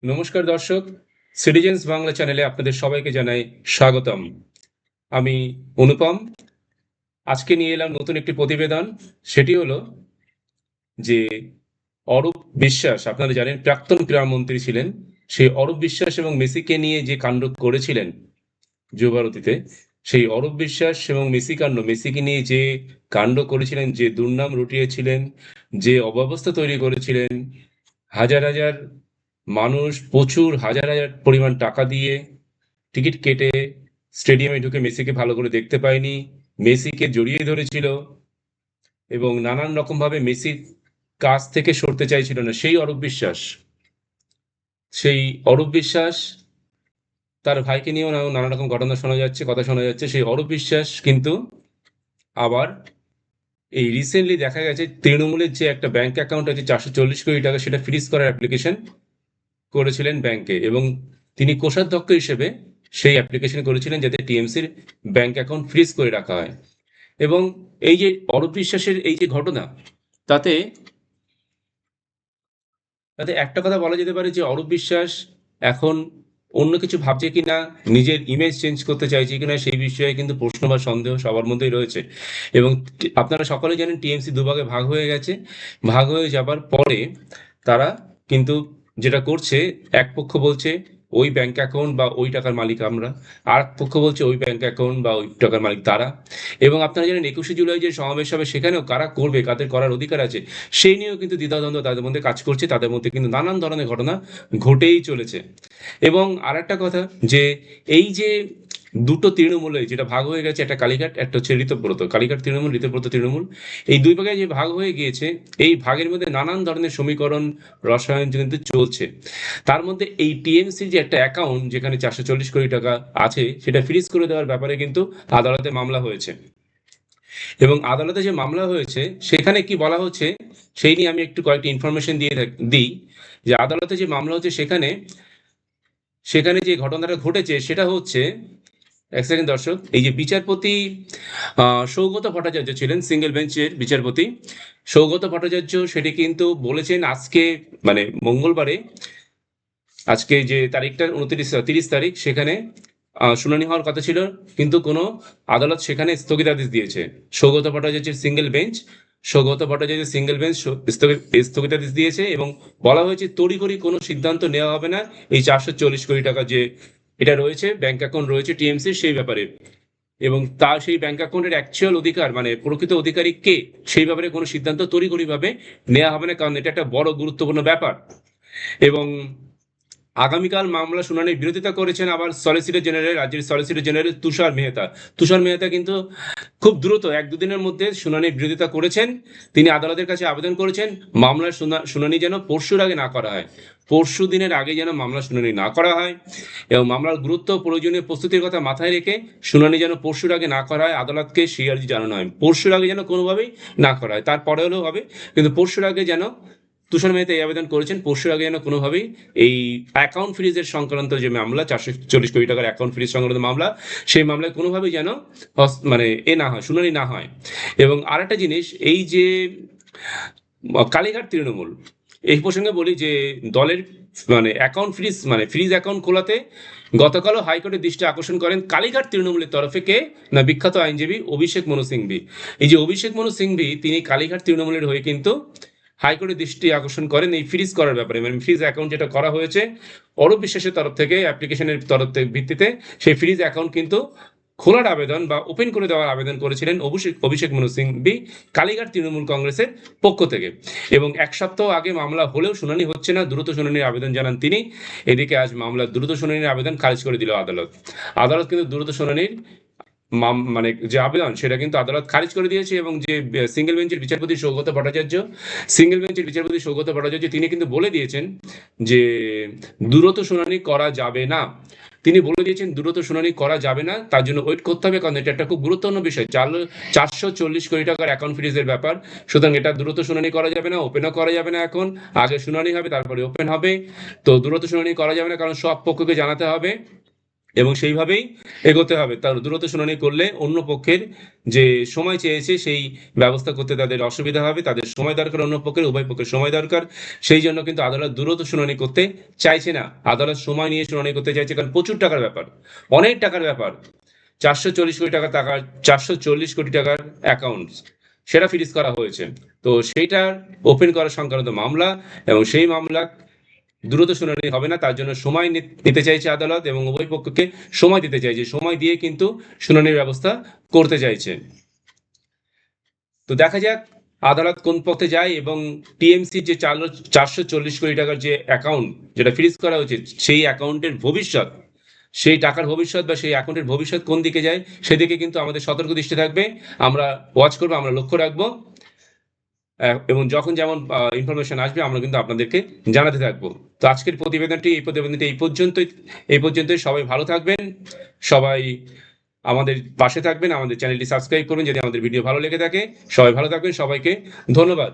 নমস্কার দর্শক, সিটিজেন্স বাংলা চ্যানেলে আপনাদের সবাইকে জানাই স্বাগতম। আমি অনুপম। আজকে নিয়ে এলাম নতুন একটি প্রতিবেদন। সেটি হলো যে অরূপ বিশ্বাস, আপনারা জানেন প্রাক্তন ক্রীড়ামন্ত্রী ছিলেন। সেই অরূপ বিশ্বাস এবং মেসিকে নিয়ে যে কাণ্ড করেছিলেন যুবভারতীতে, সেই অরূপ বিশ্বাস এবং মেসিকে নিয়ে যে কাণ্ড করেছিলেন, যে দুর্নাম রটিয়েছিলেন, যে অব্যবস্থা তৈরি করেছিলেন, হাজার হাজার মানুষ প্রচুর হাজার হাজার পরিমাণ টাকা দিয়ে টিকিট কেটে স্টেডিয়ামে ঢুকে মেসিকে ভালো করে দেখতে পায়নি, মেসিকে জড়িয়ে ধরেছিল এবং নানান রকমভাবে মেসির কাছ থেকে সরতে চাইছিল না সেই অরূপ বিশ্বাস তার ভাইকে নিয়েও নানা রকম ঘটনা কথা শোনা যাচ্ছে। সেই অরূপ বিশ্বাস কিন্তু আবার এই রিসেন্টলি দেখা গেছে তৃণমূলের যে একটা ব্যাংক অ্যাকাউন্ট আছে 440 কোটি টাকা, সেটা ফ্রিজ করার অ্যাপ্লিকেশন করেছিলেন ব্যাংকে, এবং তিনি কোষাধ্যক্ষ হিসেবে সেই অ্যাপ্লিকেশন করেছিলেন যাতে টিএমসির ব্যাংক অ্যাকাউন্ট ফ্রিজ করে রাখা হয়। এবং এই যে অরূপ বিশ্বাসের এই যে ঘটনা, তাতে তাতে একটা কথা বলা যেতে পারে যে অরূপ বিশ্বাস এখন অন্য কিছু ভাবছে কিনা, নিজের ইমেজ চেঞ্জ করতে চাইছে কিনা, সেই বিষয়ে কিন্তু প্রশ্ন বা সন্দেহ সবার মধ্যেই রয়েছে। এবং আপনারা সকলেই জানেন টিএমসি দুভাগে ভাগ হয়ে গেছে। ভাগ হয়ে যাবার পরে তারা কিন্তু যেটা করছে, এক পক্ষ বলছে ওই ব্যাংক অ্যাকাউন্ট বা ওই টাকার মালিক আমরা, আর এক পক্ষ বলছে ওই ব্যাংক অ্যাকাউন্ট বা ওই টাকার মালিক তারা। এবং আপনারা জানেন 21শে জুলাই যে সমাবেশ হবে, সেখানেও কারা করবে, কাদের করার অধিকার আছে, সেই নিয়েও কিন্তু দ্বিধাদ্বন্দ্ব তাদের মধ্যে কাজ করছে। তাদের মধ্যে কিন্তু নানান ধরনের ঘটনা ঘটেই চলেছে। এবং আরেকটা কথা, যে এই যে দুটো তৃণমূলে যেটা ভাগ হয়ে গেছে, একটা কালীঘাট, একটা হচ্ছে ঋতব্রত, কালীঘাট তৃণমূল, ঋতব্রত তৃণমূল, এই দুই ভাগে যে ভাগ হয়ে গিয়েছে, এই ভাগের মধ্যে নানান ধরনের সমীকরণ রসায়ন কিন্তু চলছে। তার মধ্যে এই টিএমসির যে একটা অ্যাকাউন্ট যেখানে 440 কোটি টাকা আছে, সেটা ফ্রিজ করে দেওয়ার ব্যাপারে কিন্তু আদালতে মামলা হয়েছে। এবং আদালতে যে মামলা হয়েছে সেখানে কি বলা হচ্ছে, সেই নিয়ে আমি একটু কয়েকটি ইনফরমেশন দিই। যে আদালতে যে মামলা হচ্ছে, সেখানে সেখানে যে ঘটনাটা ঘটেছে সেটা হচ্ছে, এক সেকেন্ড দর্শক, এই যে বিচারপতি সৌগত ভট্টাচার্য ছিলেন, সিঙ্গেল বেঞ্চের বিচারপতি সৌগত ভট্টাচার্য, সেটি কিন্তু বলেছেন আজকে, মানে মঙ্গলবারে, আজকে যে তারিখটা 30 তারিখ, সেখানে শুনানি হওয়ার কথা ছিল, কিন্তু কোনো আদালত সেখানে স্থগিতাদেশ দিয়েছে। সৌগত ভট্টাচার্যের সিঙ্গেল বেঞ্চ সৌগত ভট্টাচার্যের সিঙ্গেল বেঞ্চ স্থগিতাদেশ দিয়েছে, এবং বলা হয়েছে তড়িঘড়ি কোনো সিদ্ধান্ত নেওয়া হবে না এই 440 কোটি টাকা যে এটা রয়েছে, ব্যাংক অ্যাকাউন্ট রয়েছে টিএমসির, সেই ব্যাপারে। এবং তা সেই ব্যাংক অ্যাকাউন্টের অ্যাকচুয়াল অধিকার, মানে প্রকৃত অধিকারী কে, সেই ব্যাপারে কোনো সিদ্ধান্ত তড়িঘড়ি ভাবে নেওয়া হবে না, কারণ এটা একটা বড় গুরুত্বপূর্ণ ব্যাপার। এবং আগামীকাল মামলা শুনানির বিরোধিতা করেছেন আবার রাজ্যের সলিসিটর জেনারেল তুষার মেহতা কিন্তু খুব দ্রুত 1-2 দিনের মধ্যে শুনানির বিরোধিতা করেছেন। তিনি আদালতের কাছে আবেদন করেছেন মামলার শুনানি যেন পরশুর আগে না করা হয়, পরশু দিনের আগে যেন মামলা শুনানি না করা হয়, এবং মামলার গুরুত্ব প্রয়োজনীয় প্রস্তুতির কথা মাথায় রেখে শুনানি যেন পরশুর আগে না করা হয়, আদালতকে সেই আর্জি জানানো হয়। পরশুর আগে যেন কোনোভাবেই না করা হয়, তারপরে হলেও হবে, কিন্তু পরশুর আগে যেন, তুষার মেহতা এই আবেদন করেছেন, পরশুর আগে যেন কোনোভাবেই এই অ্যাকাউন্ট ফ্রিজের সংক্রান্ত যে মামলা, 440 কোটি টাকার অ্যাকাউন্ট ফ্রিজ সংক্রান্ত মামলা, সেই মামলায় কোনোভাবেই যেন মানে না হয়, শুনানি না হয়। এবং আরেকটা জিনিস, এই যে কালীঘাট তৃণমূল, এই প্রসঙ্গে বলি যে দলের মানে অ্যাকাউন্ট ফ্রিজ, মানে ফ্রিজ অ্যাকাউন্ট খোলাতে গতকালও হাইকোর্টের দৃষ্টি আকর্ষণ করেন কালীঘাট তৃণমূলের তরফে কে, না বিখ্যাত আইনজীবী অভিষেক মনু সিংভি। এই যে অভিষেক মনু সিংভি, তিনি কালীঘাট তৃণমূলের হয়ে কিন্তু হাইকোর্টের দৃষ্টি আকর্ষণ করেন এই ফ্রিজ করার ব্যাপারে, মানে ফ্রিজ অ্যাকাউন্ট যেটা করা হয়েছে অরূপ বিশ্বাসের তরফ থেকে, অ্যাপ্লিকেশনের ভিত্তিতে সেই ফ্রিজ অ্যাকাউন্ট কিন্তু খোলার আবেদন বা ওপেন করে দেওয়ার আবেদন করেছিলেন অভিষেক মনু সিংভি, কালীঘাট তৃণমূল কংগ্রেসের পক্ষ থেকে। এবং 1 সপ্তাহ আগে মামলা হলেও শুনানি হচ্ছে না, দ্রুত শুনানির আবেদন জানান তিনি। এদিকে আজ মামলার দ্রুত শুনানির আবেদন খারিজ করে দিল আদালত কিন্তু দ্রুত শুনানির মানে যে আবেদন, সেটা কিন্তু আদালত খারিজ করে দিয়েছে। এবং যে সিঙ্গেল বেঞ্চের বিচারপতি সৌগত ভট্টাচার্য, তিনি কিন্তু বলে দিয়েছেন যে দ্রুত শুনানি করা যাবে না। তিনি বলে দিয়েছেন দ্রুত শুনানি করা যাবে না, তার জন্য ওয়েট করতে হবে, কারণ এটা একটা খুব গুরুত্বপূর্ণ বিষয়, 440 কোটি টাকার অ্যাকাউন্ট ফ্রিজের ব্যাপার। সুতরাং এটা দ্রুত শুনানি করা যাবে না, ওপেনও করা যাবে না, এখন আগে শুনানি হবে তারপরে ওপেন হবে। তো দ্রুত শুনানি করা যাবে না, কারণ সব পক্ষকে জানাতে হবে এবং সেইভাবেই এগোতে হবে। তার দ্রুত শুনানি করলে অন্য পক্ষের যে সময় চেয়েছে সেই ব্যবস্থা করতে তাদের অসুবিধা হবে। তাদের সময় দরকার, অন্য পক্ষের, উভয় পক্ষের সময় দরকার। সেই জন্য কিন্তু আদালত দ্রুত শুনানি করতে চাইছে না। আদালত সময় নিয়ে শুনানি করতে চাইছে, কারণ প্রচুর টাকার ব্যাপার, অনেক টাকার ব্যাপার। 440 কোটি টাকার অ্যাকাউন্ট সেটা ফ্রিজ করা হয়েছে। তো সেইটা ওপেন করা সংক্রান্ত মামলা, এবং সেই মামলা দ্রুত শুনানি হবে না, তার জন্য সময় নিতে চাইছে আদালত, এবং উভয় পক্ষকে সময় দিতে চাইছে, সময় দিয়ে কিন্তু শুনানির ব্যবস্থা করতে চাইছে। তো দেখা যাক আদালত কোন পথে যায়, এবং টিএমসির যে 440 কোটি টাকার যে অ্যাকাউন্ট যেটা ফ্রিজ করা হয়েছে, সেই অ্যাকাউন্টের ভবিষ্যৎ, সেই টাকার ভবিষ্যৎ বা সেই অ্যাকাউন্টের ভবিষ্যৎ কোন দিকে যায় সেদিকে কিন্তু আমাদের সতর্ক দৃষ্টি থাকবে। আমরা ওয়াচ করবো, আমরা লক্ষ্য রাখবো, এবং যখন যেমন ইনফরমেশন আসবে আমরা কিন্তু আপনাদেরকে জানাতে থাকবো। তো আজকের প্রতিবেদনটি এই পর্যন্তই। সবাই ভালো থাকবেন, সবাই আমাদের পাশে থাকবেন, আমাদের চ্যানেলটি সাবস্ক্রাইব করুন যদি আমাদের ভিডিও ভালো লেগে থাকে। সবাই ভালো থাকবেন, সবাইকে ধন্যবাদ।